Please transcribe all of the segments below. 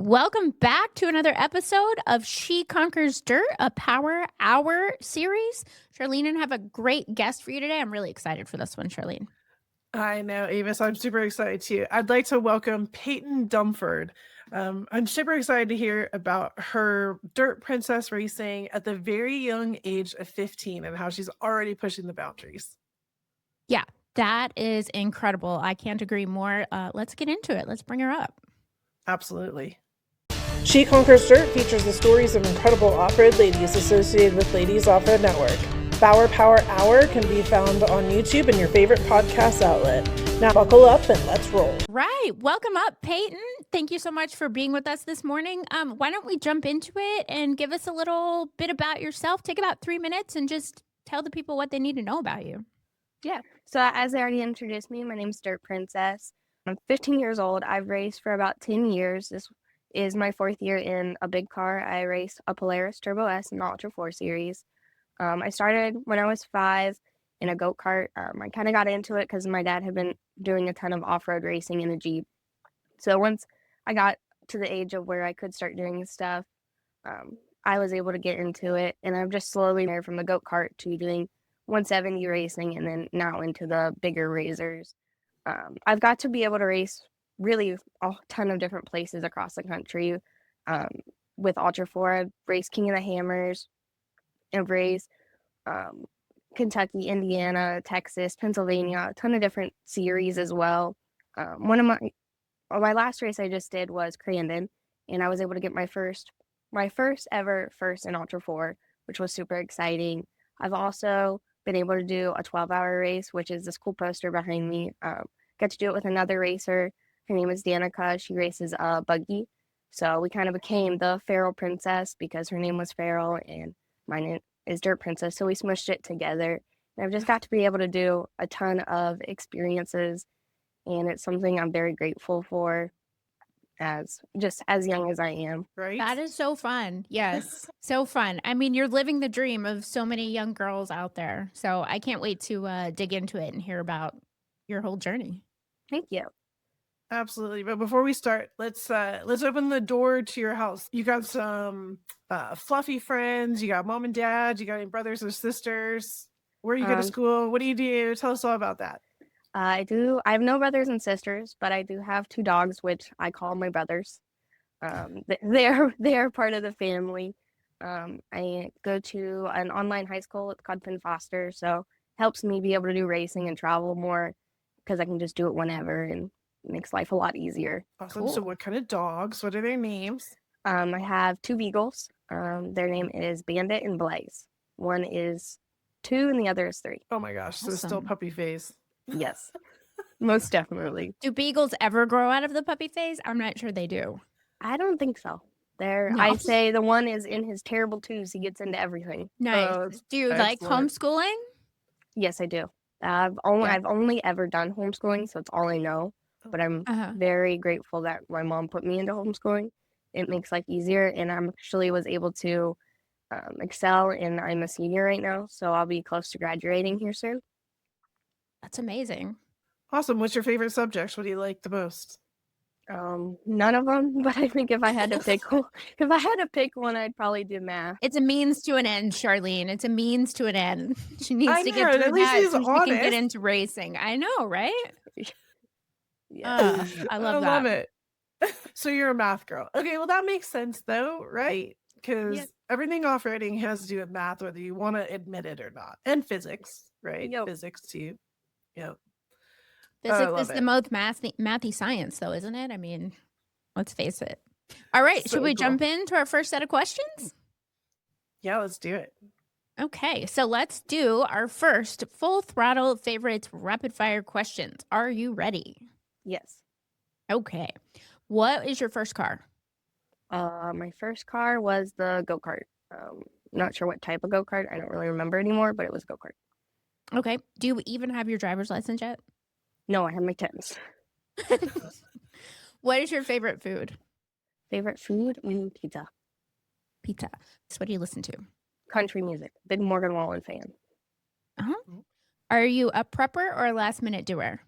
Welcome back to another episode of She Conquers Dirt, a Power Hour series. Charlene and I have a great guest for you today. I'm really excited for this one, Charlene. I know, Avis. I'm super excited too. I'd like to welcome Payton Dumford. I'm super excited to hear about her dirt princess racing at the very young age of 15 and how she's already pushing the boundaries. Yeah, that is incredible. I can't agree more. Let's get into it. Let's bring her up. Absolutely. She Conquers Dirt features the stories of incredible off-road ladies associated with Ladies Off-Road Network. Power Hour can be found on YouTube and your favorite podcast outlet. Now buckle up and let's roll. Right. Welcome up, Payton. Thank you so much for being with us this morning. Why don't we jump into it and give us a little bit about yourself? Take about 3 minutes and just tell the people what they need to know about you. Yeah. So as they already introduced me, my name's Dirt Princess. I'm 15 years old. I've raced for about 10 years. This is my 4th year in a big car. I raced a Polaris Turbo S in the Ultra4 series. I started when I was 5 in a go-kart. I kind of got into it because my dad had been doing a ton of off-road racing in a Jeep. So once I got to the age of where I could start doing stuff, I was able to get into it. And I've just slowly moved from the go-kart to doing 170 racing and then now into the bigger razors. I've got to be able to race really a ton of different places across the country. With Ultra4, I've raced King of the Hammers. I've raced Kentucky, Indiana, Texas, Pennsylvania, a ton of different series as well. One of my last race I just did was Crandon, and I was able to get my first ever first in Ultra4, which was super exciting. I've also been able to do a 12-hour race, which is this cool poster behind me. Got to do it with another racer. Her name is Danica. She races a buggy. So we kind of became the Feral Princess because her name was Feral and mine is Dirt Princess. So we smushed it together. And I've just got to be able to do a ton of experiences. And it's something I'm very grateful for as young as I am. Right? That is so fun. Yes. So fun. I mean, you're living the dream of so many young girls out there. So I can't wait to dig into it and hear about your whole journey. Thank you. Absolutely. But before we start, let's open the door to your house. You got some fluffy friends, you got mom and dad, you got any brothers or sisters? Where you go to school? What do you do? Tell us all about that. I have no brothers and sisters, but I do have 2 dogs, which I call my brothers. They're part of the family. I go to an online high school. It's called Penn Foster, so it helps me be able to do racing and travel more because I can just do it whenever and it makes life a lot easier. Awesome. Cool. So what kind of dogs? What are their names? I have 2 beagles. Their name is Bandit and Blaze. One is 2 and the other is 3. Oh my gosh. Awesome. So still puppy phase. Yes, most definitely. Do beagles ever grow out of the puppy phase? I'm not sure they do. I don't think so. No. I say the one is in his terrible 2s. He gets into everything. Nice. Do you like homeschooling? Yes, I do. I've only ever done homeschooling, so it's all I know. But I'm very grateful that my mom put me into homeschooling. It makes life easier, and I actually was able to excel, and I'm a senior right now, so I'll be close to graduating here soon. That's amazing. Awesome. What's your favorite subjects? What do you like the most? None of them, but I think if I had to pick one, I'd probably do math. It's a means to an end, Charlene. It's a means to an end. She needs to get at through least that he's so she honest. can get into racing. I know, right? Yeah. I love that. I love it. So you're a math girl. Okay, well that makes sense though, right? Because everything off-roading has to do with math, whether you want to admit it or not. And physics, right? Yep. Physics too. Yep. Physics is the most mathy science, though, isn't it? I mean, let's face it. All right, should we jump into our first set of questions? Yeah, let's do it. Okay, so let's do our first full throttle favorites rapid fire questions. Are you ready? Yes. Okay. What is your first car? My first car was the go-kart. Not sure what type of go-kart. I don't really remember anymore, but it was a go-kart. Okay. Do you even have your driver's license yet? No, I have my 10s. What is your favorite food? Favorite food? Pizza. Pizza. So what do you listen to? Country music. Big Morgan Wallen fan. Are you a prepper or a last minute doer?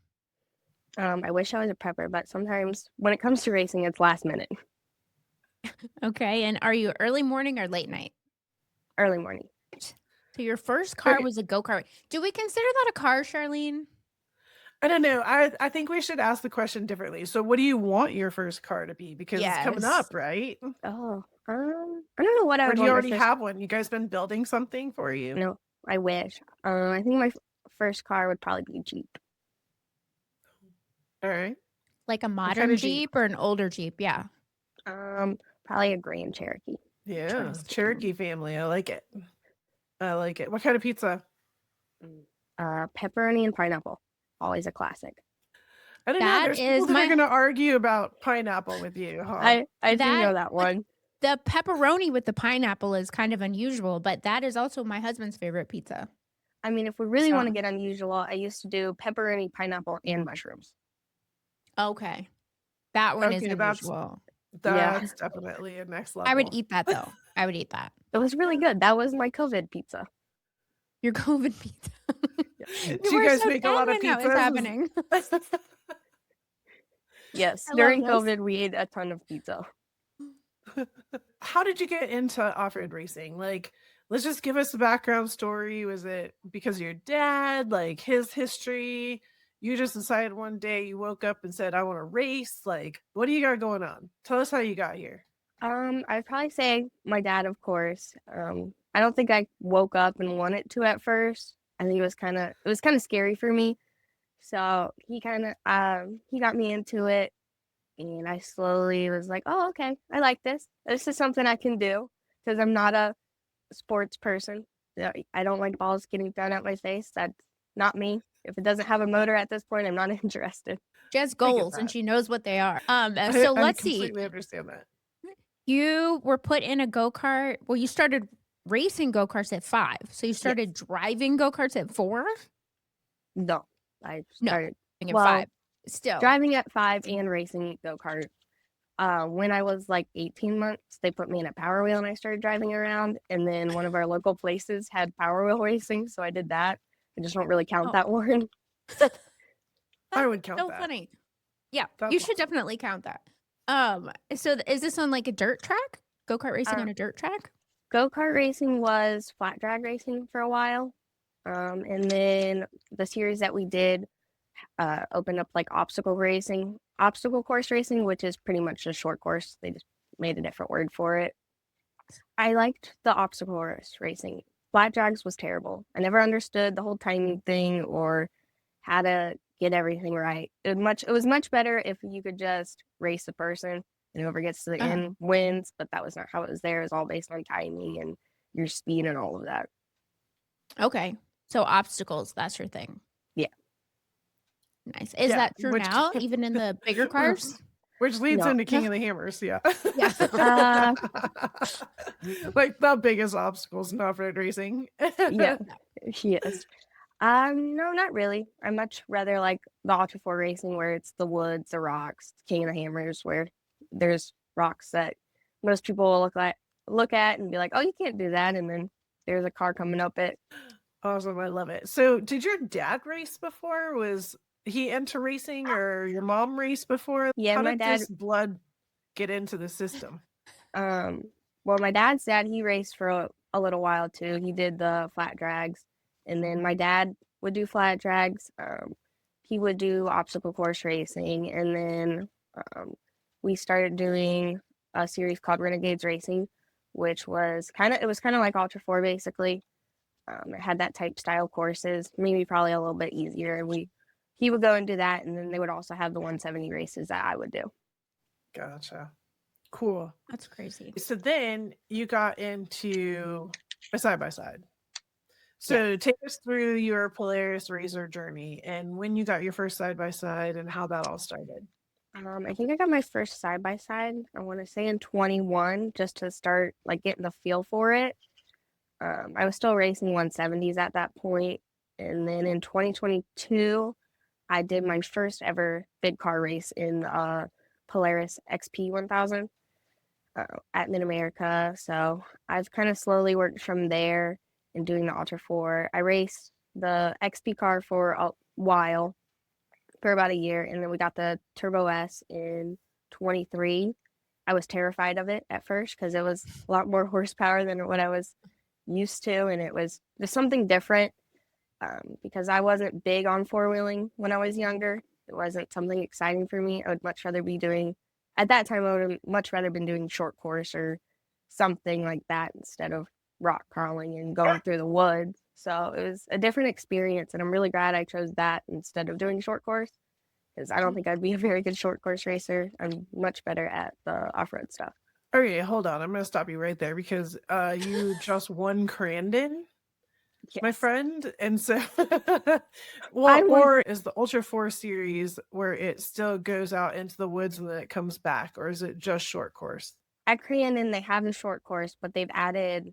I wish I was a prepper, but sometimes when it comes to racing, it's last minute. Okay. And are you early morning or late night? Early morning. So your first car Okay. was a go-kart. Do we consider that a car, Charlene? I don't know. I think we should ask the question differently. So what do you want your first car to be? Because it's coming Yes. up, right? Oh, I don't know what I Or would do you want my already first. have one? You guys been building something for you? No, I wish. I think my first car would probably be a Jeep. All right. Like a What modern kind of Jeep? Jeep or an older Jeep? Yeah. Probably a Grand Cherokee. Yeah, Interesting. Cherokee family. I like it. I like it. What kind of pizza? Pepperoni and pineapple. Always a classic. I don't know. That There's is people that are my going to argue about pineapple with you, huh? I do know that that one. the pepperoni with the pineapple is kind of unusual, but that is also my husband's favorite pizza. I mean, if we really want to So, get unusual, I used to do pepperoni, pineapple, and mushrooms. okay. That one is Okay, unusual. Yeah. that's definitely a next I would level. eat that though. I would eat that. It was really good. That was my COVID pizza. Your COVID pizza. Do you were guys so make a sad lot of when that was pizzas? happening. Yes, I love during this. COVID, we ate a ton of pizza. How did you get into off-road racing? Like, let's just give us the background story. Was it because of your dad, like his history? You just decided one day you woke up and said, I want to race. Like, what do you got going on? Tell us how you got here. I'd probably say my dad, of course. I don't think I woke up and wanted to at first. I think it was kind of scary for me. So he got me into it, and I slowly was like, oh, okay, I like this. This is something I can do because I'm not a sports person. Yeah, I don't like balls getting thrown at my face. That's not me. If it doesn't have a motor at this point, I'm not interested. She has I get goals and that. she knows what they are. I So let's see. completely understand that. You were put in a go-kart. Well, you started racing go-karts at 5. So you started driving go-karts at 4? No, I No, started at well 5. Still. driving at 5 and racing go-kart. When I was like 18 months, they put me in a Power Wheel and I started driving around. And then one of our local places had Power Wheel racing, so I did that. I just don't really count Oh. that one. I would count So that. funny. Yeah, That's you should awesome. definitely count that. So is this on like a dirt track? Go-kart racing on a dirt track? Go-kart racing was flat drag racing for a while. And then the series that we did opened up like obstacle course racing, which is pretty much a short course. They just made a different word for it. I liked the obstacle course racing. Flat drags was terrible. I never understood the whole timing thing or how to get everything right. It was much better if you could just race the person and whoever gets to the end wins, but that was not how it was there. It was all based on timing and your speed and all of that. Okay. So obstacles, that's your thing. Yeah. Nice. Is that true which- now, even in the bigger cars? Which leads No. into King of the Hammers, yeah. Yeah. Like the biggest obstacles in off-road racing. Yeah. Yes. No, not really. I much rather like the Ultra4 racing where it's the woods, the rocks, King of the Hammers, where there's rocks that most people will look at and be like, oh, you can't do that, and then there's a car coming up it. Awesome, I love it. So, did your dad race before? Was he into racing, or your mom raced before? Yeah, How my did dad. this blood get into the system? Well, my dad's dad, he raced for a little while too. He did the flat drags, and then my dad would do flat drags. He would do obstacle course racing, and then we started doing a series called Renegades Racing, which was kind of like Ultra4 basically. It had that type style courses, maybe probably a little bit easier. And he would go and do that, and then they would also have the 170 races that I would do. Gotcha. Cool. That's crazy. So then you got into a side-by-side. So take us through your Polaris Razor journey and when you got your first side-by-side and how that all started. I think I got my first side-by-side, I want to say in 21, just to start like getting the feel for it. I was still racing 170s at that point. And then in 2022, I did my first ever big car race in Polaris XP 1000 at Mid-America. So I've kind of slowly worked from there and doing the Ultra4. I raced the XP car for a while, for about a year, and then we got the Turbo S in 23. I was terrified of it at first because it was a lot more horsepower than what I was used to, and it was just something different. Because I wasn't big on four-wheeling when I was younger. It wasn't something exciting for me. I would much rather be doing, at that time, I would have much rather been doing short course or something like that instead of rock crawling and going through the woods. So it was a different experience, and I'm really glad I chose that instead of doing short course, because I don't think I'd be a very good short course racer. I'm much better at the off-road stuff. Okay, hold on. I'm going to stop you right there because you just won Crandon, my Yes. friend. And so, I well, won- or is the Ultra4 series where it still goes out into the woods and then it comes back, or is it just short course? At Crandon, they have the short course, but they've added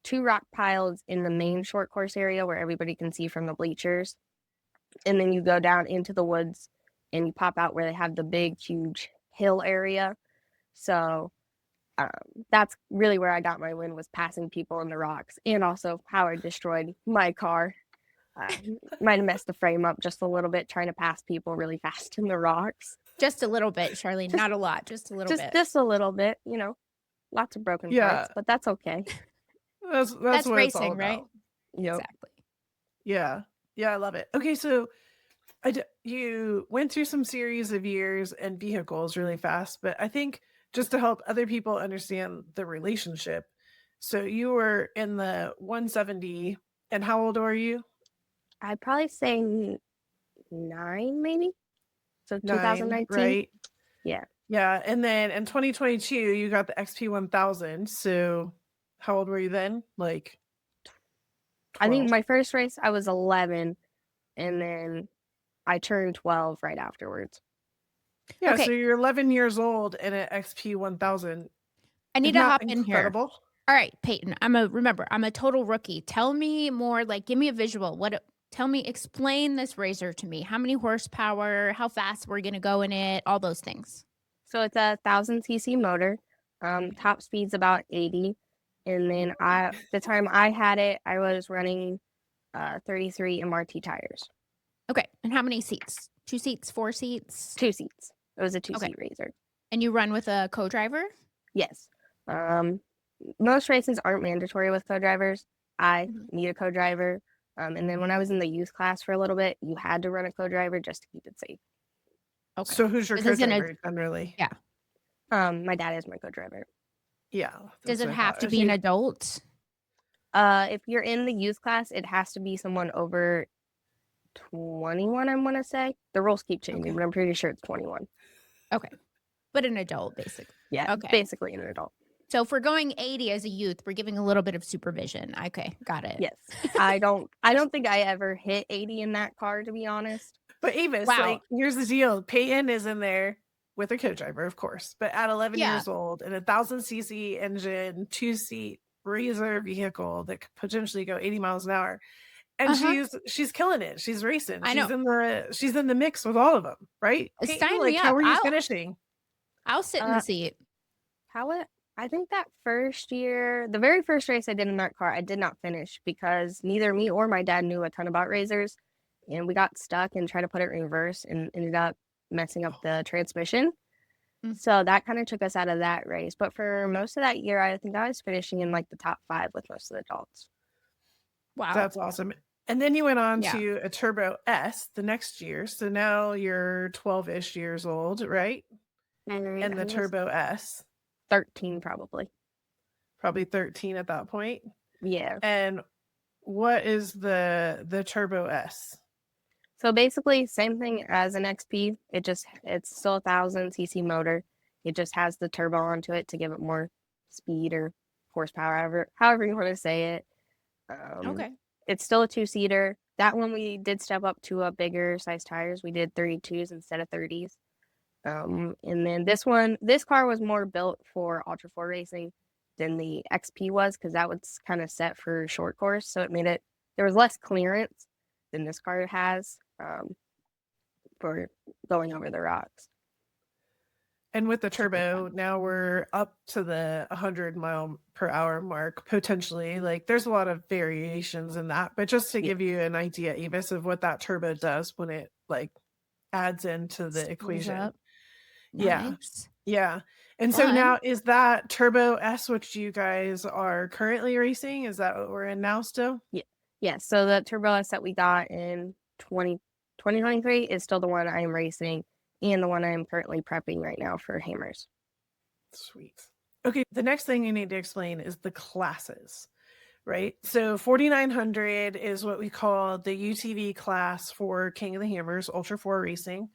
2 rock piles in the main short course area where everybody can see from the bleachers. And then you go down into the woods and you pop out where they have the big, huge hill area. So that's really where I got my win, was passing people in the rocks, and also how I destroyed my car. Might have messed the frame up just a little bit trying to pass people really fast in the rocks. Just a little bit, Charlene. Not a lot, just a little bit. Just a little bit, lots of broken parts, but that's okay. That's That's what it's all racing, right? about. Yep. Exactly. Yeah. Yeah, I love it. Okay, so you went through some series of years and vehicles really fast, but I think just to help other people understand the relationship. So you were in the 170, and how old are you? I'd probably say 9, maybe. So 9, 2019. right? Yeah. Yeah, and then in 2022 you got the XP 1000. So how old were you then? Like 12. I think my first race I was 11, and then I turned 12 right afterwards. Yeah, Okay. so you're 11 years old and an XP 1000. I need Isn't to that hop in here. incredible? All right, Peyton. I'm a total rookie. Tell me more, like give me a visual. Explain this razor to me. How many horsepower, how fast we're gonna go in it, all those things. So it's a 1000cc motor. Top speed's about 80. And then the time I had it, I was running 33 MRT tires. Okay. And how many seats? 2 seats, 4 seats? 2 seats. It was a 2-seat Okay. razor. And you run with a co-driver? Yes. Most races aren't mandatory with co-drivers. I need a co-driver. And then when I was in the youth class for a little bit, you had to run a co-driver just to keep it safe. Okay. So who's your This isn't co-driver generally? Yeah. My dad is my co-driver. Yeah. Does that's it what I have thought. to be an adult? If you're in the youth class, it has to be someone over 21, I want to say. The rules keep changing, but I'm pretty sure it's 21. Okay. But an adult, basically. Yeah, Okay. basically an adult. So if we're going 80 as a youth, we're giving a little bit of supervision. Okay, got it. Yes. I don't think I ever hit 80 in that car, to be honest. But Avis, Wow. like, here's the deal. Payton is in there with a co-driver, of course, but at 11 Yeah. years old, in a 1000cc engine, 2-seat razor vehicle that could potentially go 80 miles an hour. And she's killing it. She's racing. I know. She's in the mix with all of them, right? Sign Payton, me like, how up. are you finishing? I'll sit in the seat. I think that first year, the very first race I did in that car, I did not finish because neither me or my dad knew a ton about razors. And we got stuck and tried to put it in reverse and ended up messing up the transmission. So that kind of took us out of that race. But for most of that year, I think I was finishing in like the top 5 with most of the adults. Wow. That's awesome. And then you went on Yeah. to a Turbo S the next year. So now you're 12-ish years old, right? And the Turbo S. 13 probably. Probably 13 at that point. Yeah. And what is the Turbo S? So basically, same thing as an XP. It's still a 1000cc motor. It just has the turbo onto it to give it more speed or horsepower, however you want to say it. Okay. It's still a 2-seater. That one we did step up to a bigger size tires. We did 32s instead of 30s. And then this car was more built for Ultra4 racing than the XP was, because that was kind of set for short course. So there was less clearance than this car has for going over the rocks. And with the turbo, now we're up to the 100-mile-per-hour mark, potentially. Like, there's a lot of variations in that. But just to give you an idea, Avis, of what that turbo does when it, like, adds into the equation. Nice. Yeah. Yeah. And so Fun. now is that Turbo S, which you guys are currently racing? Is that what we're in now still? Yeah, so the Turbo S that we got in 2023 is still the one I am racing and the one I am currently prepping right now for hammers. Sweet. Okay, the next thing you need to explain is the classes, right? So 4900 is what we call the UTV class for King of the Hammers, Ultra4 Racing.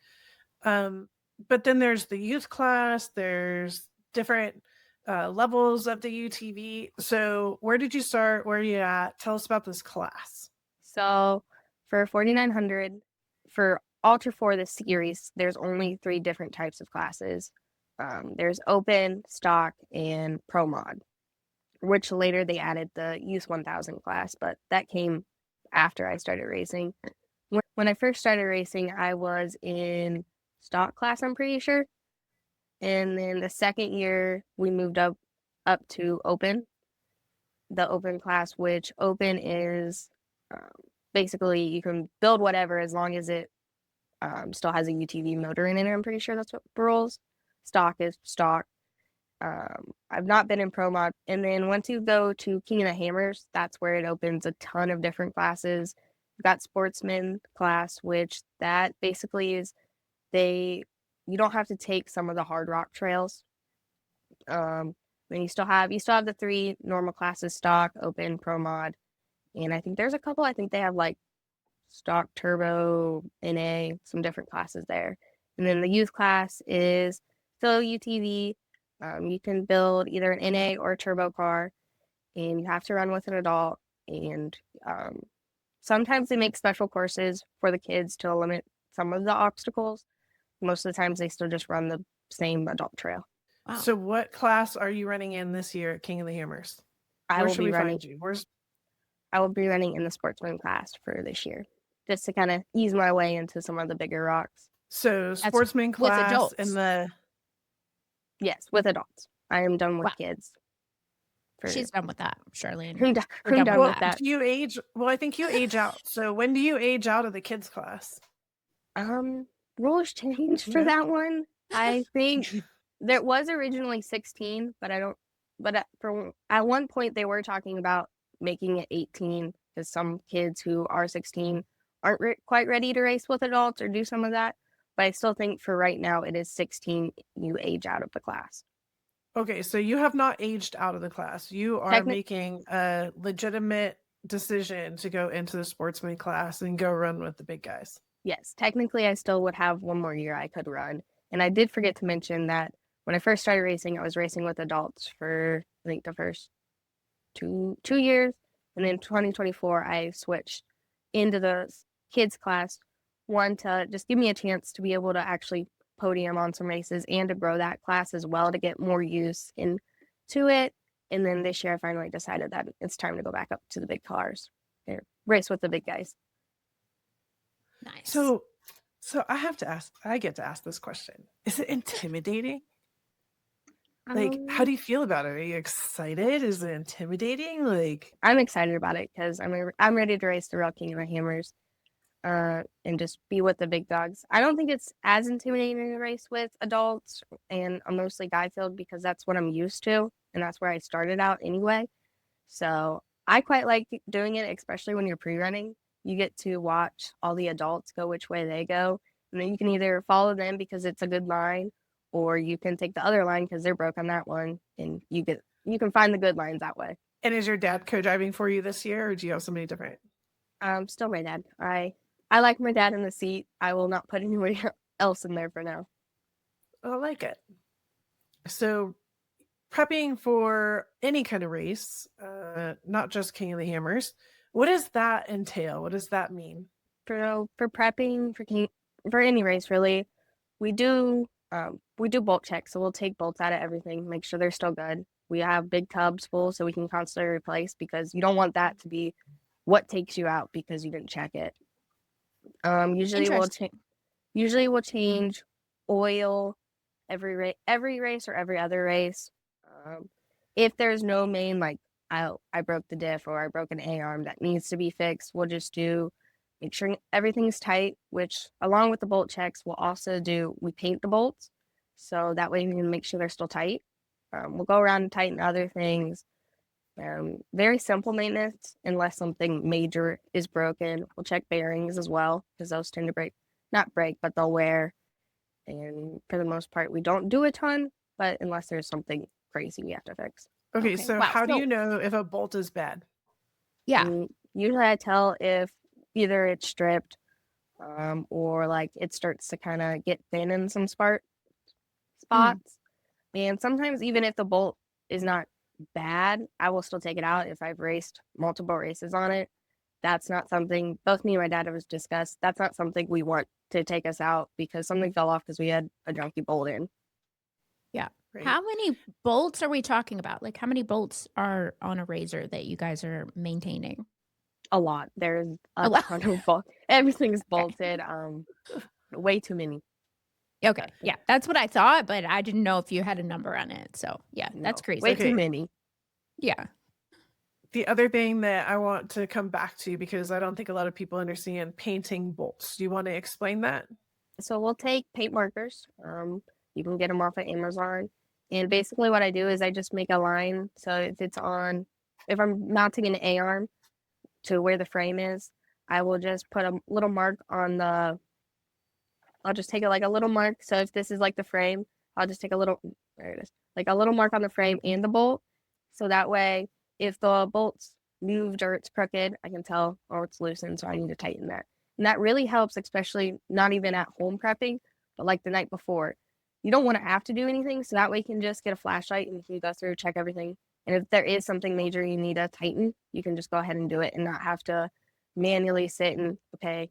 But then there's the youth class, there's different levels of the UTV. So where did you start? Where are you at? Tell us about this class. So for 4900, for Ultra 4, the series, there's only 3 different types of classes. There's open, stock, and pro mod, which later they added the Youth 1000 class, but that came after I started racing. When I first started racing, I was in stock class, I'm pretty sure. And then the second year, we moved up to open, the open class, which open is basically you can build whatever as long as it still has a UTV motor in it. I'm pretty sure that's what the rules. Stock is stock. I've not been in pro mod. And then once you go to King of the Hammers, that's where it opens a ton of different classes. You've got sportsman class, which that basically is you don't have to take some of the hard rock trails. Then you still have the 3 normal classes: stock, open, pro mod, and I think there's a couple. I think they have like stock, turbo, NA, some different classes there. And then the youth class is still UTV. You can build either an NA or a turbo car, and you have to run with an adult. And sometimes they make special courses for the kids to limit some of the obstacles. Most of the times they still just run the same adult trail. Wow. So what class are you running in this year at King of the Hammers? I Where will should be we running. find you? I will be running in the sportsman class for this year, just to kind of ease my way into some of the bigger rocks. So sportsman with class adults. and the Yes, with adults. I am done with Wow. kids. She's done with that, Charlene. I'm We're done with with that. do you age? Well, I think you age out. So when do you age out of the kids class? Rules changed for Yeah. that one. I think there was originally 16, but at one point they were talking about making it 18 because some kids who are 16 aren't quite ready to race with adults or do some of that. But I still think for right now it is 16. You age out of the class. Okay, so you have not aged out of the class. You are making a legitimate decision to go into the sportsman class and go run with the big guys. Yes, technically I still would have one more year I could run. And I did forget to mention that when I first started racing, I was racing with adults for I think the first two years. And then 2024, I switched into the kids class, one to just give me a chance to be able to actually podium on some races and to grow that class as well to get more use into it. And then this year I finally decided that it's time to go back up to the big cars and race with the big guys. Nice. So I have to ask, I get to ask this question. Is it intimidating? Like, how do you feel about it? Are you excited? Is it intimidating? Like, I'm excited about it because I'm ready to race the real King of the Hammers, and just be with the big dogs. I don't think it's as intimidating to race with adults and a mostly guy field because that's what I'm used to and that's where I started out anyway. So I quite like doing it, especially when you're pre-running. You get to watch all the adults go which way they go, and then you can either follow them because it's a good line, or you can take the other line because they're broke on that one, and you can find the good lines that way. and is your dad co-driving for you this year, or do you have somebody different? Still my dad. I like my dad in the seat. I will not put anybody else in there for now. I like it. So prepping for any kind of race, not just King of the Hammers, what does that entail? What does that mean? For prepping for any race really, we do bolt checks. So we'll take bolts out of everything, make sure they're still good. We have big tubs full so we can constantly replace because you don't want that to be what takes you out because you didn't check it. Usually we'll change oil every race or every other race. If there's no main, like I broke the diff or I broke an A-arm that needs to be fixed, we'll just make sure everything's tight, which along with the bolt checks, we paint the bolts. so that way we can make sure they're still tight. We'll go around and tighten other things. Very simple maintenance unless something major is broken. We'll check bearings as well because those tend to not break, but they'll wear. And for the most part, we don't do a ton, but unless there's something crazy we have to fix. Okay, Okay, so wow. how do So- you know if a bolt is bad? Yeah. Usually I tell if either it's stripped or like it starts to kind of get thin in some spots. And sometimes even if the bolt is not bad, I will still take it out if I've raced multiple races on it. That's not something both me and my dad have discussed. That's not something we want to take us out because something fell off because we had a junky bolt in. Right. How many bolts are we talking about? Like, how many bolts are on a razor that you guys are maintaining? A lot. There's A a lot. ton of bolts. Everything's bolted. Way too many. Okay. Yeah, that's what I thought, but I didn't know if you had a number on it. So, yeah, that's No, crazy. Way Okay. too many. Yeah. The other thing that I want to come back to, because I don't think a lot of people understand painting bolts. Do you want to explain that? So we'll take paint markers. You can get them off of Amazon. And basically what I do is I just make a line. So if I'm mounting an A-arm to where the frame is, I will just put a little mark on I'll just take it like a little mark. So if this is like the frame, I'll just take there it is, like a little mark on the frame and the bolt. So that way, if the bolt's moved or it's crooked, I can tell, oh, it's loosened, so I need to tighten that. And that really helps, especially not even at home prepping, but like the night before. You don't want to have to do anything, so that way you can just get a flashlight and you can go through, check everything. And if there is something major you need to tighten, you can just go ahead and do it and not have to manually sit and, okay,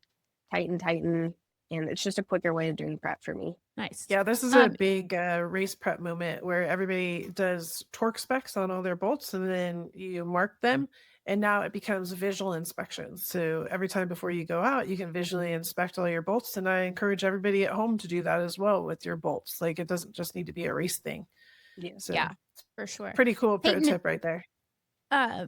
tighten. And it's just a quicker way of doing prep for me. Nice. Yeah, this is a big race prep moment where everybody does torque specs on all their bolts and then you mark them. And now it becomes visual inspection. So every time before you go out, you can visually inspect all your bolts. And I encourage everybody at home to do that as well with your bolts. Like it doesn't just need to be a race thing. Yeah. So Yeah, for sure. pretty cool pro Payton, tip right there.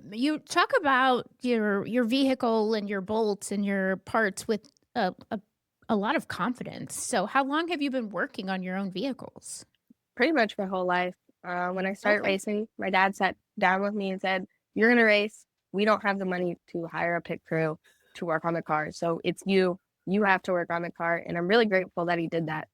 You talk about your vehicle and your bolts and your parts with a lot of confidence. So how long have you been working on your own vehicles? Pretty much my whole life. When I started Okay. racing, my dad sat down with me and said, "You're going to race. We don't have the money to hire a pit crew to work on the car. So it's you. You have to work on the car." And I'm really grateful that he did that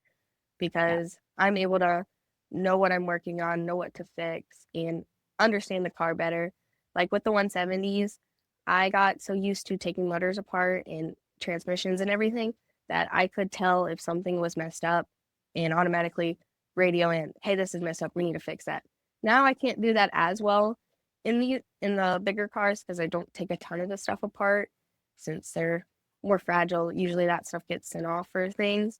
because I'm able to know what I'm working on, know what to fix, and understand the car better. Like with the 170s, I got so used to taking motors apart and transmissions and everything that I could tell if something was messed up and automatically radio in, "Hey, this is messed up. We need to fix that." Now I can't do that as well in the bigger cars because I don't take a ton of the stuff apart since they're more fragile. Usually that stuff gets sent off for things,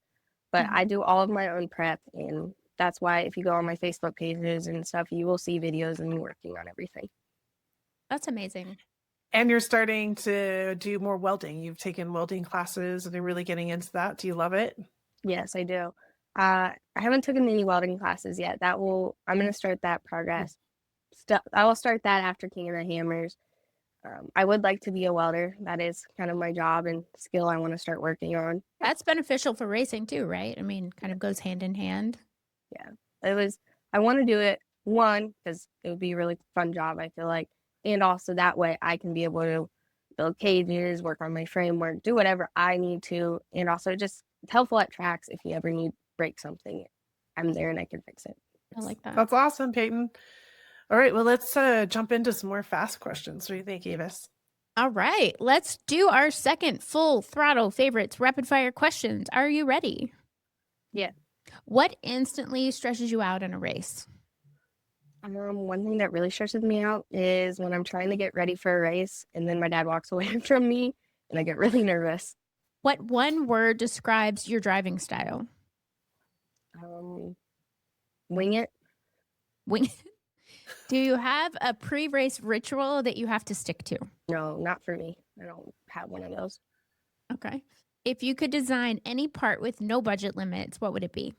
but Mhm. I do all of my own prep, and that's why if you go on my Facebook pages and stuff, you will see videos of me working on everything. That's amazing. And you're starting to do more welding. You've taken welding classes and you're really getting into that. Do you love it? Yes, I do. I haven't taken any welding classes yet. I'm going to start that progress. I will start that after King of the Hammers. I would like to be a welder. That is kind of my job and skill I want to start working on. That's beneficial for racing too, right? I mean, kind of goes hand in hand. I want to do it, one, because it would be a really fun job, I feel like. And also that way I can be able to build cages, work on my framework, do whatever I need to. And also just it's helpful at tracks if you ever need to break something. I'm there and I can fix it. I like that. That's awesome, Payton. All right, well, let's jump into some more fast questions. What do you think, Avis? All right, let's do our second full throttle favorites rapid fire questions. Are you ready? Yeah. What instantly stresses you out in a race? One thing that really stresses me out is when I'm trying to get ready for a race and then my dad walks away from me and I get really nervous. What one word describes your driving style? Wing it. Wing. Do you have a pre-race ritual that you have to stick to? No, not for me. I don't have one of those. Okay. If you could design any part with no budget limits, what would it be?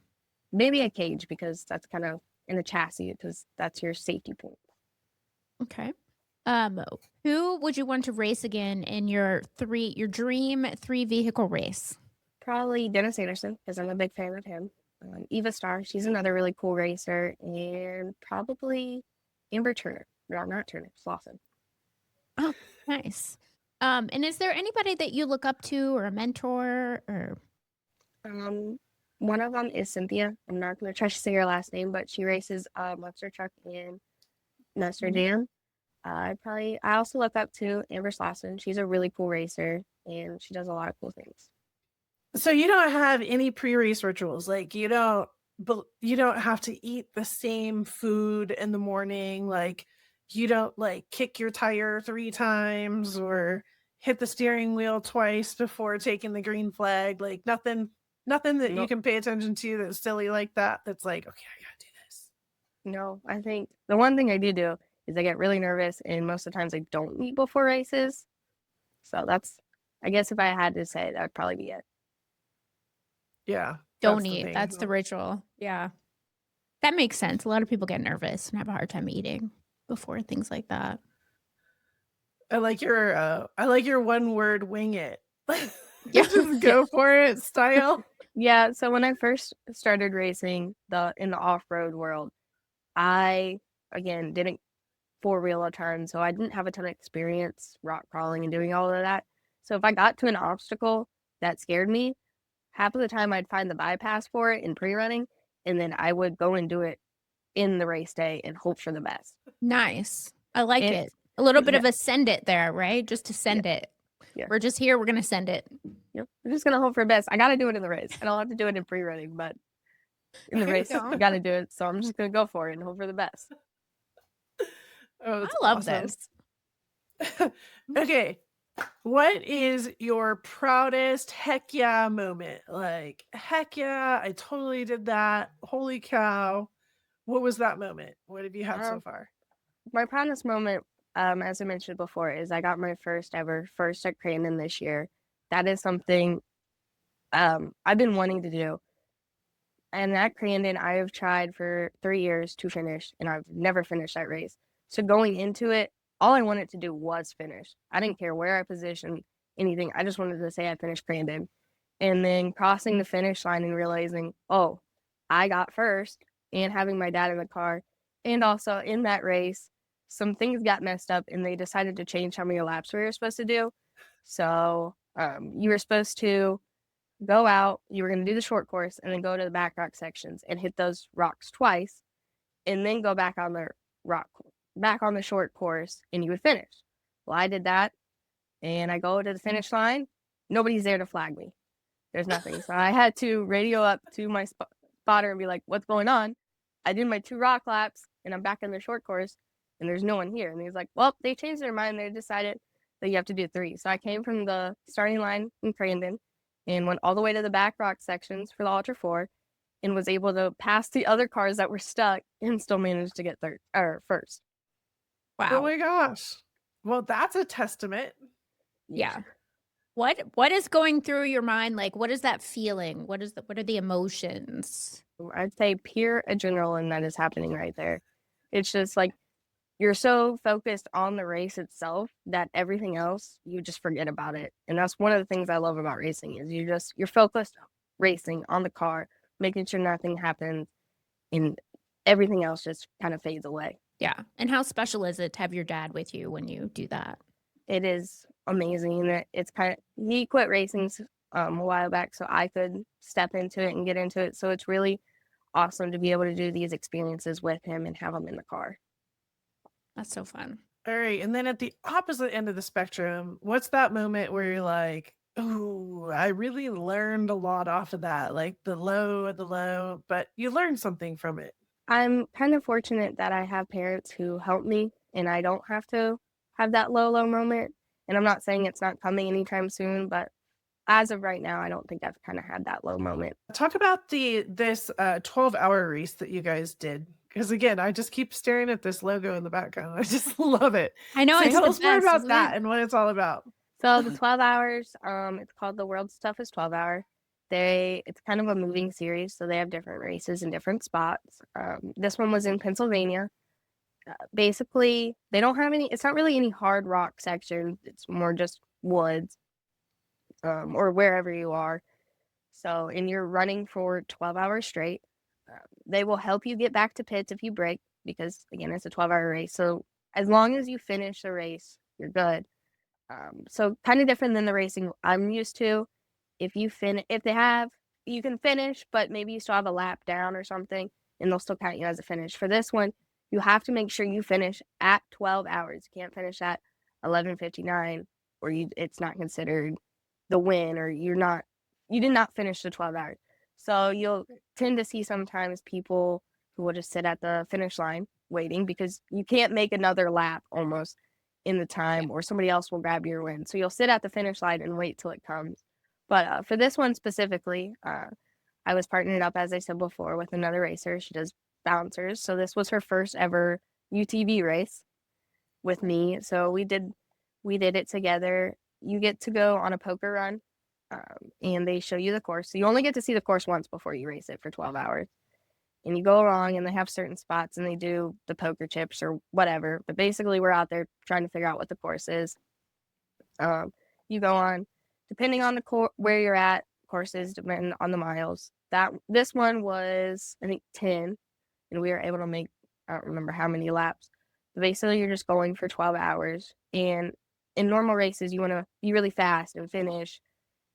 Maybe a cage because that's kind of in a chassis because that's your safety point. Okay. Who would you want to race again in your dream 3 vehicle race? Probably Dennis Anderson because I'm a big fan of him. Eva Star, she's another really cool racer, and probably Amber Turner. No, not Turner, Slauson. Oh, nice. And is there anybody that you look up to or a mentor or? One of them is Cynthia. I'm not going to try to say her last name, but she races a monster truck in Amsterdam. I also look up to Amber Slauson. She's a really cool racer, and she does a lot of cool things. So you don't have any pre-race rituals, like you don't have to eat the same food in the morning, like you don't like kick your tire 3 times or hit the steering wheel twice before taking the green flag, like nothing that you can pay attention to that's silly like that, that's like, okay, I gotta do this. No, I think the one thing I do is I get really nervous, and most of the times I don't eat before races. So I guess if I had to say, that would probably be it. Yeah. Don't eat. That's the ritual. Yeah. That makes sense. A lot of people get nervous and have a hard time eating before things like that. I like your one word wing it. Yeah. Just go for it style. Yeah, so when I first started racing in the off-road world, I again didn't 4-wheel a ton, so I didn't have a ton of experience rock crawling and doing all of that. So if I got to an obstacle that scared me, half of the time I'd find the bypass for it in pre-running, and then I would go and do it in the race day and hope for the best. Nice. I like it. A little bit of a send it there, right? Just to send it. Yeah. We're just here. We're going to send it. Yep. I'm just going to hope for the best. I got to do it in the race. I don't have to do it in pre-running, but in the race, I got to do it. So I'm just going to go for it and hope for the best. Oh, I love this. Okay. What is your proudest heck yeah moment? Like, heck yeah, I totally did that. Holy cow. What was that moment? What have you had so far? My proudest moment, as I mentioned before, is I got my first at Crandon this year. That is something I've been wanting to do. And at Crandon, I have tried for 3 years to finish, and I've never finished that race. So going into it, all I wanted to do was finish. I didn't care where I positioned, anything. I just wanted to say I finished Crandon. And then crossing the finish line and realizing, oh, I got first, and having my dad in the car. And also in that race, some things got messed up, and they decided to change how many laps we were supposed to do. So you were supposed to go out, you were going to do the short course, and then go to the back rock sections and hit those rocks twice, and then go back on the short course, and you would finish. Well, I did that, and I go to the finish line. Nobody's there to flag me. There's nothing. So I had to radio up to my spotter and be like, what's going on? I did my 2 rock laps, and I'm back in the short course, and there's no one here. And he's like, well, they changed their mind. They decided that you have to do 3. So I came from the starting line in Crandon and went all the way to the back rock sections for the Ultra4 and was able to pass the other cars that were stuck and still managed to get first. Wow. Oh my gosh. Well, that's a testament. Yeah. What is going through your mind? Like, what is that feeling? What are the emotions? I'd say pure adrenaline that is happening right there. It's just like you're so focused on the race itself that everything else, you just forget about it. And that's one of the things I love about racing is you're focused racing on the car, making sure nothing happens, and everything else just kind of fades away. Yeah. And how special is it to have your dad with you when you do that? It is amazing. It's he quit racing a while back, so I could step into it and get into it. So it's really awesome to be able to do these experiences with him and have him in the car. That's so fun. All right. And then at the opposite end of the spectrum, what's that moment where you're like, oh, I really learned a lot off of that, like the low, but you learned something from it? I'm kind of fortunate that I have parents who help me and I don't have to have that low moment. And I'm not saying it's not coming anytime soon, but as of right now, I don't think I've kind of had that low moment. Talk about this 12-hour race that you guys did. Because again, I just keep staring at this logo in the background. I just love it. I know. So It's tell the us more best, about isn't that it? and what it's all about. So the 12 hours, it's called the World's Toughest 12 Hour. It's kind of a moving series, so they have different races in different spots. This one was in Pennsylvania. Basically, they don't have it's not really any hard rock sections. It's more just woods, or wherever you are. So, and you're running for 12 hours straight. They will help you get back to pits if you break because, again, it's a 12-hour race. So as long as you finish the race, you're good. So kind of different than the racing I'm used to. If you you can finish, but maybe you still have a lap down or something, and they'll still count you as a finish. For this one, you have to make sure you finish at 12 hours. You can't finish at 11:59, or it's not considered the win, or you did not finish the 12 hours. So you'll tend to see sometimes people who will just sit at the finish line waiting because you can't make another lap almost in the time, or somebody else will grab your win. So you'll sit at the finish line and wait till it comes. But for this one specifically, I was partnered up, as I said before, with another racer. She does bouncers. So this was her first ever UTV race with me. So we did it together. You get to go on a poker run, and they show you the course. So you only get to see the course once before you race it for 12 hours. And you go along, and they have certain spots, and they do the poker chips or whatever. But basically, we're out there trying to figure out what the course is. You go on, depending on where you're at, courses depend on the miles. This one was, I think, 10, and we were able to make, I don't remember how many laps. But basically, you're just going for 12 hours. And in normal races, you want to be really fast and finish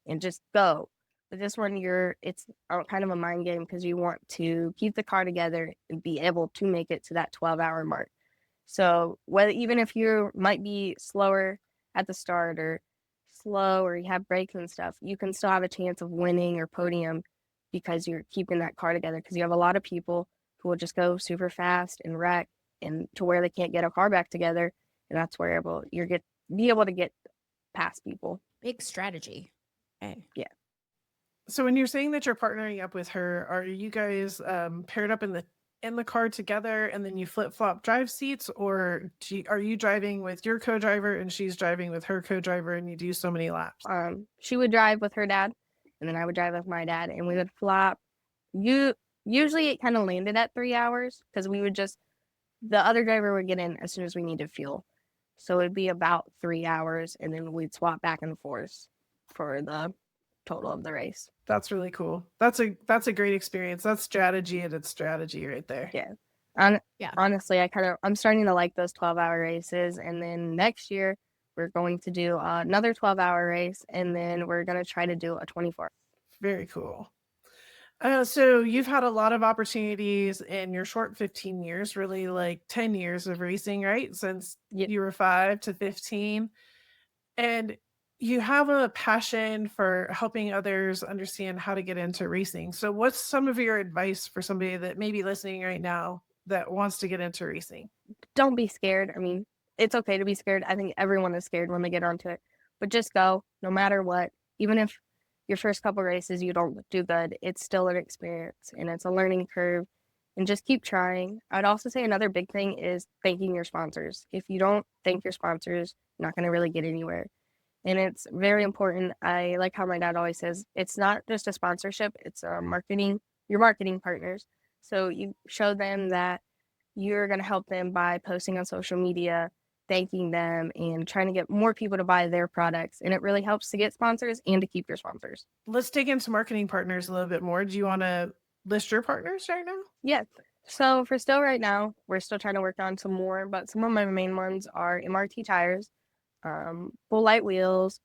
and just go. But this one, it's kind of a mind game because you want to keep the car together and be able to make it to that 12-hour mark. So even if you might be slower at the start or slow or you have brakes and stuff, you can still have a chance of winning or podium because you're keeping that car together, because you have a lot of people who will just go super fast and wreck and to where they can't get a car back together. And that's where you're be able to get past people. Big strategy. Okay. Yeah. So when you're saying that you're partnering up with her, are you guys paired up in the car together, and then you flip-flop drive seats, or are you driving with your co-driver and she's driving with her co-driver and you do so many laps? She would drive with her dad, and then I would drive with my dad, and we would flop. Usually it kind of landed at 3 hours because the other driver would get in as soon as we needed fuel. So it'd be about 3 hours, and then we'd swap back and forth for the total of the race. That's really cool. That's a great experience. That's strategy at its strategy right there. Yeah. Honestly, I'm starting to like those 12-hour races, and then next year we're going to do another 12-hour race, and then we're going to try to do a 24. Very cool. So you've had a lot of opportunities in your short 15 years, really like 10 years of racing, right? Since you were 5 to 15. And you have a passion for helping others understand how to get into racing. So what's some of your advice for somebody that may be listening right now that wants to get into racing? Don't be scared. I mean, it's okay to be scared. I think everyone is scared when they get onto it, but just go no matter what. Even if your first couple races you don't do good, it's still an experience and it's a learning curve, and just keep trying. I'd also say another big thing is thanking your sponsors. If you don't thank your sponsors, you're not going to really get anywhere. And it's very important. I like how my dad always says, it's not just a sponsorship, it's your marketing partners. So you show them that you're going to help them by posting on social media, thanking them, and trying to get more people to buy their products. And it really helps to get sponsors and to keep your sponsors. Let's dig into marketing partners a little bit more. Do you want to list your partners right now? Yeah. So for still right now, we're still trying to work on some more, but some of my main ones are MRT Tires, Full Light Wheels,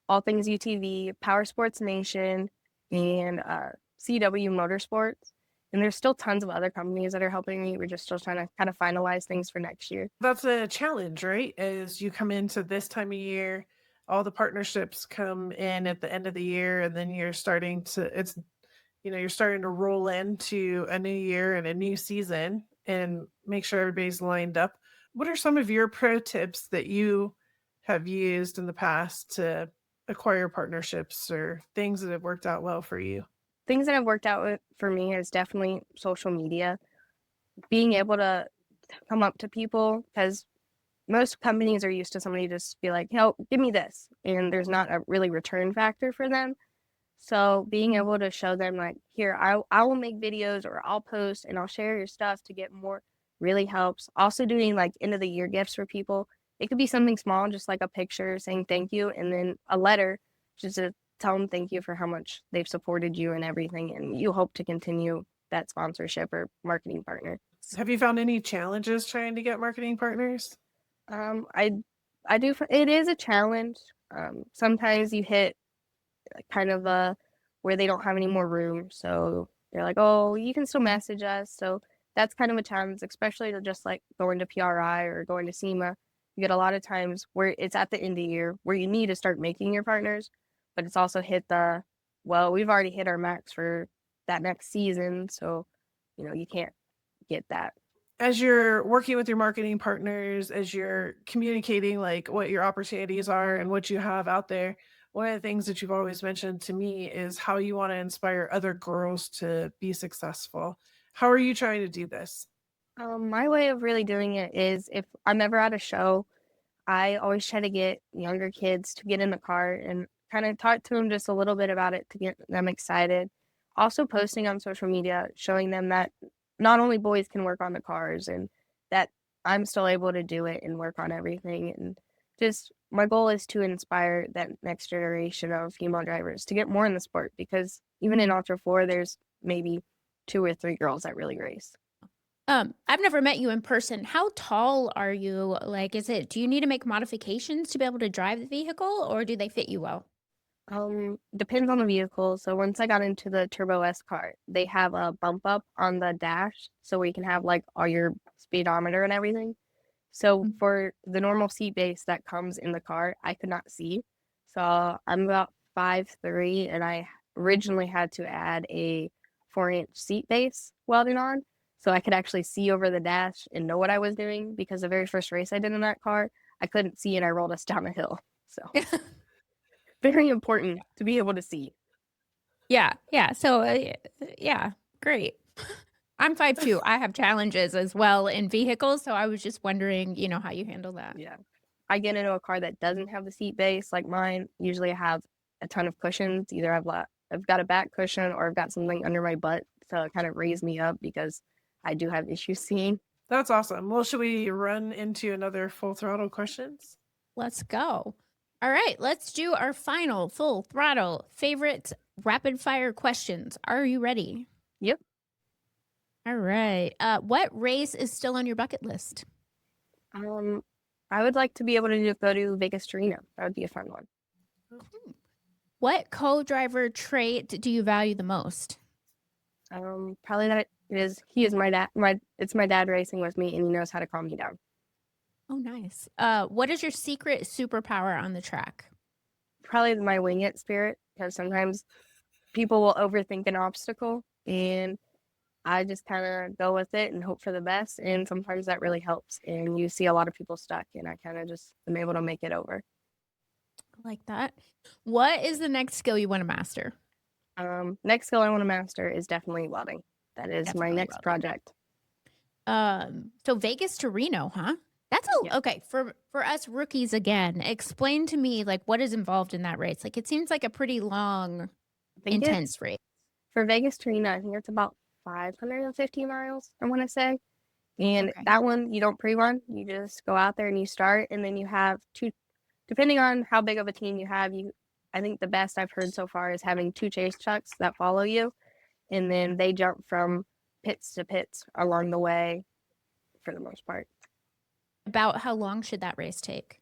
All Things UTV, Power Sports Nation, and CW Motorsports. And there's still tons of other companies that are helping me. We're just still trying to kind of finalize things for next year. That's a challenge, right? As you come into this time of year, all the partnerships come in at the end of the year, and then you're starting to roll into a new year and a new season and make sure everybody's lined up. What are some of your pro tips that you have used in the past to acquire partnerships, or things that have worked out well for you? Things that have worked out for me is definitely social media. Being able to come up to people, because most companies are used to somebody just be like, give me this. And there's not a really return factor for them. So being able to show them like, here, I will make videos, or I'll post and I'll share your stuff to get more really helps. Also doing like end of the year gifts for people. It could be something small, just like a picture saying thank you, and then a letter just to tell them thank you for how much they've supported you and everything, and you hope to continue that sponsorship or marketing partner. Have you found any challenges trying to get marketing partners? I do. It is a challenge. Sometimes you hit kind of where they don't have any more room, so they're like, "Oh, you can still message us." So that's kind of a challenge, especially to just like going to PRI or going to SEMA. You get a lot of times where it's at the end of the year where you need to start making your partners, but it's also hit we've already hit our max for that next season, so you can't get that. As you're working with your marketing partners, as you're communicating like what your opportunities are and what you have out there, one of the things that you've always mentioned to me is how you want to inspire other girls to be successful. How are you trying to do this? My way of really doing it is if I'm ever at a show, I always try to get younger kids to get in the car and kind of talk to them just a little bit about it to get them excited. Also, posting on social media, showing them that not only boys can work on the cars and that I'm still able to do it and work on everything. And just my goal is to inspire that next generation of female drivers to get more in the sport because even in Ultra 4, there's maybe 2 or 3 girls that really race. I've never met you in person. How tall are you? Like, do you need to make modifications to be able to drive the vehicle, or do they fit you well? Depends on the vehicle. So once I got into the Turbo S car, they have a bump up on the dash so where you can have like all your speedometer and everything. So for the normal seat base that comes in the car, I could not see. So I'm about 5'3", and I originally had to add a 4-inch seat base welded on so I could actually see over the dash and know what I was doing because the very first race I did in that car, I couldn't see and I rolled us down a hill. So very important to be able to see. Yeah. So, yeah, great. I'm 5'2". I have challenges as well in vehicles, so I was just wondering, how you handle that. Yeah. I get into a car that doesn't have the seat base like mine. Usually I have a ton of cushions. Either I've got a back cushion or I've got something under my butt to kind of raise me up because I do have issues seeing. That's awesome. Well, should we run into another full throttle questions? Let's go. All right, let's do our final full throttle favorite rapid fire questions. Are you ready? Yep. All right. What race is still on your bucket list? I would like to be able to go to Vegas to Reno. That would be a fun one. What co-driver trait do you value the most? Probably that he is my dad. It's my dad racing with me, and he knows how to calm me down. Oh, nice. What is your secret superpower on the track? Probably my wing it spirit, because sometimes people will overthink an obstacle, and I just kind of go with it and hope for the best. And sometimes that really helps. And you see a lot of people stuck, and I kind of just am able to make it over. I like that. What is the next skill you want to master? Next skill I want to master is definitely welding. That is definitely my next project. So Vegas to Reno, huh? That's okay for us rookies again. Explain to me like what is involved in that race. Like it seems like a pretty long, intense race. For Vegas to Reno, I think it's about 550 miles, I want to say. And that one, you don't pre-run. You just go out there and you start, and then you have two, depending on how big of a team you have, I think the best I've heard so far is having 2 chase trucks that follow you, and then they jump from pits to pits along the way for the most part. About how long should that race take?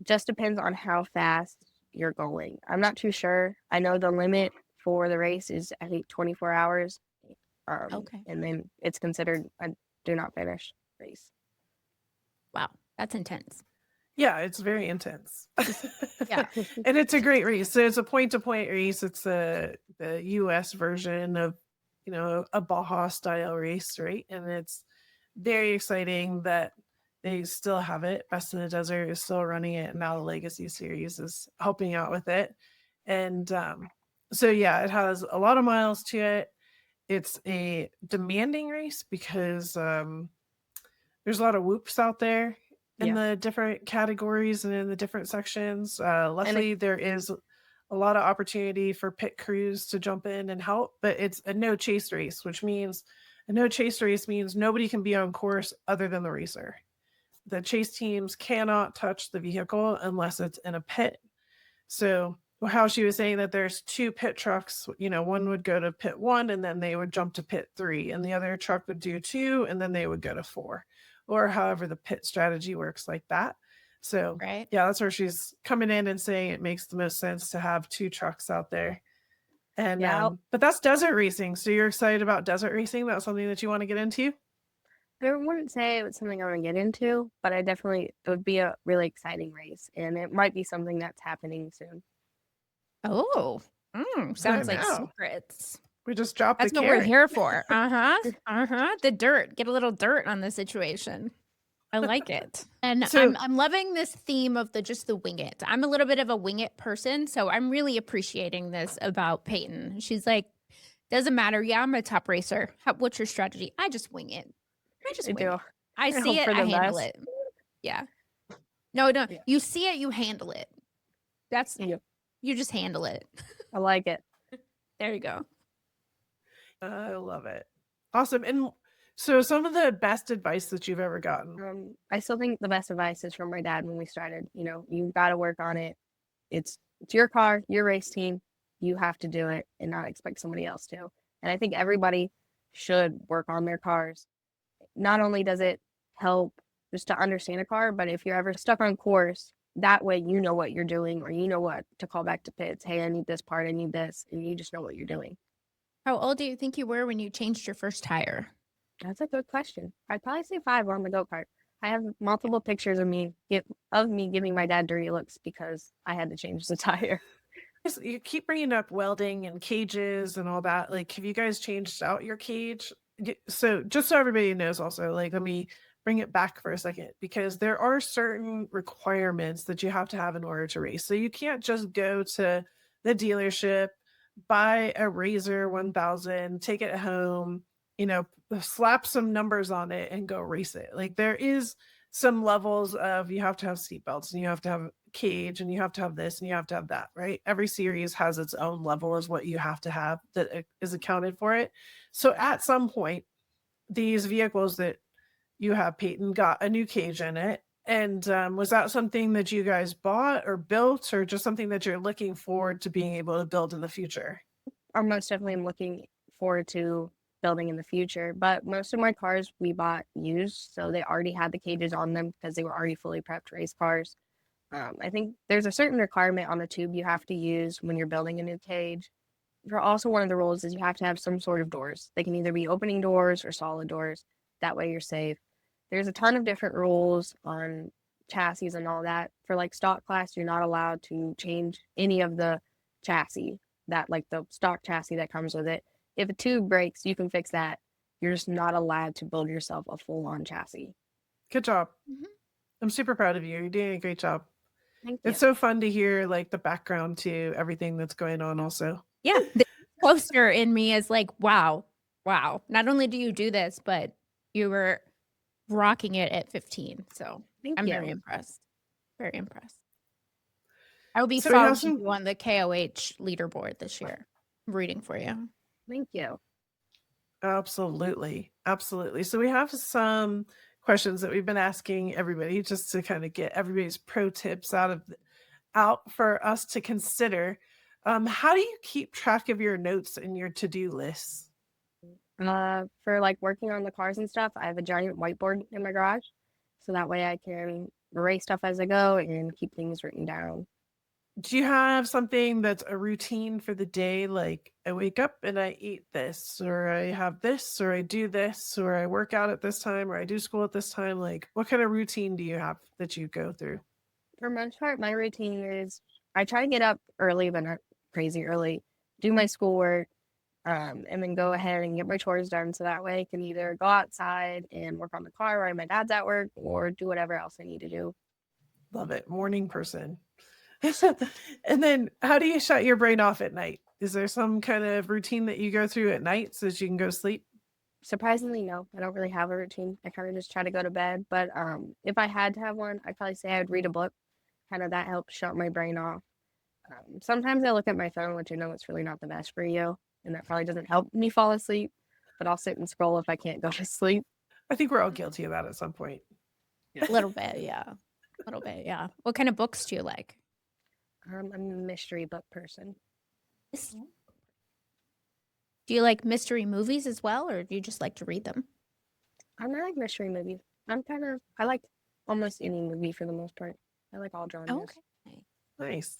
Just depends on how fast you're going. I'm not too sure. I know the limit for the race is, I think, 24 hours. And then it's considered a do not finish race. Wow, that's intense. Yeah, it's very intense. Yeah. And it's a great race. So it's a point-to-point race. It's the US version of, a Baja style race, right? And it's very exciting that they still have it. Best in the Desert is still running it. And now the Legacy Series is helping out with it. And so, yeah, it has a lot of miles to it. It's a demanding race because there's a lot of whoops out there in the different categories and in the different sections. Luckily, there is a lot of opportunity for pit crews to jump in and help, but it's a no chase race, which means a no chase race means nobody can be on course other than the racer. The chase teams cannot touch the vehicle unless it's in a pit. So how she was saying that there's 2 pit trucks, one would go to pit 1 and then they would jump to pit 3, and the other truck would do 2 and then they would go to 4, or however the pit strategy works like that. So Right. yeah, that's where she's coming in and saying it makes the most sense to have 2 trucks out there. And Yeah, but that's desert racing. So you're excited about desert racing? That's something that you want to get into? I wouldn't say it was something I want to get into, but it would be a really exciting race, and it might be something that's happening soon. Oh, sounds like know. secrets. We just dropped That's the what we're carrot. here for. The dirt. Get a little dirt on the situation. I like it. And So- I'm loving this theme of just the wing it. I'm a little bit of a wing it person, so I'm really appreciating this about Payton. She's like, doesn't matter. Yeah, I'm a top racer. What's your strategy? I just wing it. I just wing it. I see it, I handle it. Yeah. No, Yeah. you see it, you handle it. That's Yeah. you just handle it. I like it. There you go. I love it. Awesome. And so some of the best advice that you've ever gotten. I still think the best advice is from my dad when we started. You've got to work on it. It's your car, your race team. You have to do it and not expect somebody else to. And I think everybody should work on their cars. Not only does it help just to understand a car, but if you're ever stuck on course, that way you know what you're doing, or you know what to call back to pits. Hey, I need this part, I need this, and you just know what you're doing. How old do you think you were when you changed your first tire? That's a good question. I'd probably say 5 on the go-kart. I have multiple pictures of me giving my dad dirty looks because I had to change the tire. You keep bringing up welding and cages and all that. Like, have you guys changed out your cage? So just so everybody knows also, like, let me bring it back for a second, because there are certain requirements that you have to have in order to race. So you can't just go to the dealership, buy a Razor 1000, take it home, slap some numbers on it and go race it. Like, there is some levels of, you have to have seatbelts and you have to have cage and you have to have this and you have to have that, right? Every series has its own level as what you have to have that is accounted for it. So at some point, these vehicles that you have, Payton, got a new cage in it. And was that something that you guys bought or built, or just something that you're looking forward to being able to build in the future? I most definitely am looking forward to building in the future, but most of my cars we bought used, so they already had the cages on them because they were already fully prepped race cars. I think there's a certain requirement on the tube you have to use when you're building a new cage. For also, one of the rules is you have to have some sort of doors. They can either be opening doors or solid doors. That way you're safe. There's a ton of different rules on chassis and all that. For like stock class, you're not allowed to change any of the chassis, that like the stock chassis that comes with it. If a tube breaks, you can fix that. You're just not allowed to build yourself a full-on chassis. Good job. Mhm. I'm super proud of you. You're doing a great job. Thank you. It's so fun to hear like the background to everything that's going on also. Yeah. The poster in me is like, wow. Not only do you do this, but you were rocking it at 15. So Thank I'm you. very impressed. Very impressed. I will be So we have following some- you on the KOH leaderboard this year. I'm rooting for you. Thank you. Absolutely. So we have some questions that we've been asking everybody, just to kind of get everybody's pro tips out for us to consider. How do you keep track of your notes and your to-do lists? For like working on the cars and stuff, I have a giant whiteboard in my garage, so that way I can erase stuff as I go and keep things written down. Do you have something that's a routine for the day? Like, I wake up and I eat this, or I have this, or I do this, or I work out at this time, or I do school at this time. Like, what kind of routine do you have that you go through? For most part, my routine is I try to get up early, but not crazy early, do my schoolwork, and then go ahead and get my chores done, so that way I can either go outside and work on the car while my dad's at work, or do whatever else I need to do. Love it. Morning person. And then how do you shut your brain off at night? Is there some kind of routine that you go through at night so that you can go to sleep? Surprisingly, no. I don't really have a routine. I kind of just try to go to bed. But if I had to have one, I'd probably say I would read a book. Kind of that helps shut my brain off. Sometimes I look at my phone, which I know it's really not the best for you, and that probably doesn't help me fall asleep. But I'll sit and scroll if I can't go to sleep. I think we're all guilty of that at some point. A little bit, yeah. What kind of books do you like? I'm a mystery book person. Do you like mystery movies as well, or do you just like to read them? I like mystery movies. I like almost any movie for the most part. I like all genres. Okay. Nice.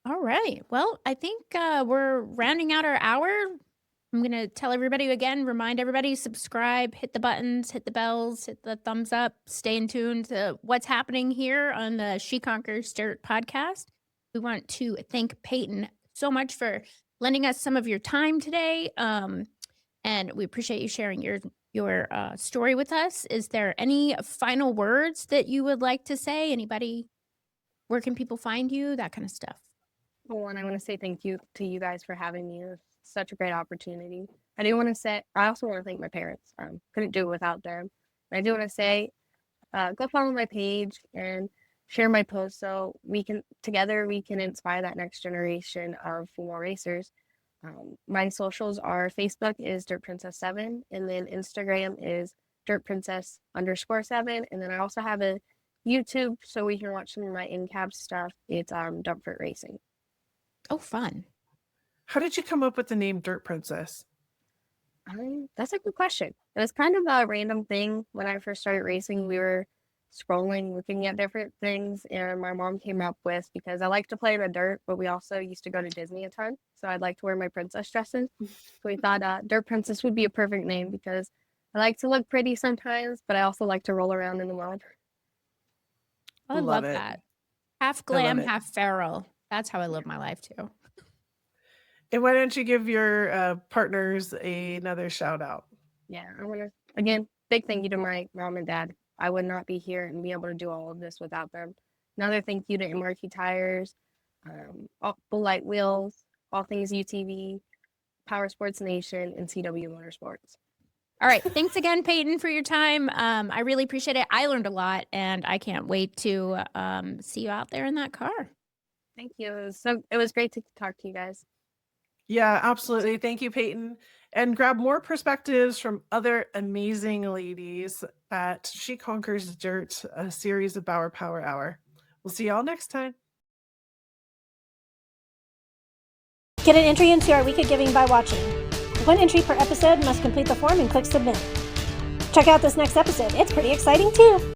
All right. Well, I think we're rounding out our hour. I'm going to tell everybody again, remind everybody, subscribe, hit the buttons, hit the bells, hit the thumbs up, stay in tune to what's happening here on the She Conquers Dirt podcast. We want to thank Payton so much for lending us some of your time today. And we appreciate you sharing your story with us. Is there any final words that you would like to say? Anybody, where can people find you? That kind of stuff. Well, and I want to say thank you to you guys for having me. It was such a great opportunity. I also want to thank my parents. Couldn't do it without them. I do want to say, go follow my page and share my posts so together we can inspire that next generation of female racers. My socials are Facebook is DirtPrincess7, and then Instagram is DirtPrincess_7, and then I also have a YouTube so we can watch some of my in-cab stuff. It's Dumford Racing. Oh, fun. How did you come up with the name Dirt Princess? That's a good question. It was kind of a random thing. When I first started racing, we were scrolling, looking at different things, and my mom came up with, because I like to play in the dirt, but we also used to go to Disney a ton, so I'd like to wear my princess dresses. So we thought Dirt Princess would be a perfect name because I like to look pretty sometimes, but I also like to roll around in the mud. I love that. Half glam, half feral. That's how I live my life too. And why don't you give your partners another shout out? Yeah, I want to, again, big thank you to my mom and dad. I would not be here and be able to do all of this without them. Another thank you to MRT Tires, Full Light Wheels, All Things UTV, Power Sports Nation, and CW Motorsports. All right. Thanks again, Payton, for your time. I really appreciate it. I learned a lot, and I can't wait to see you out there in that car. Thank you. It was great to talk to you guys. Yeah, absolutely. Thank you, Payton. And grab more perspectives from other amazing ladies at She Conquers Dirt, a series of Bauer Power Hour. We'll see y'all next time. Get an entry into our weekly giving by watching. One entry per episode, must complete the form and click submit. Check out this next episode. It's pretty exciting too.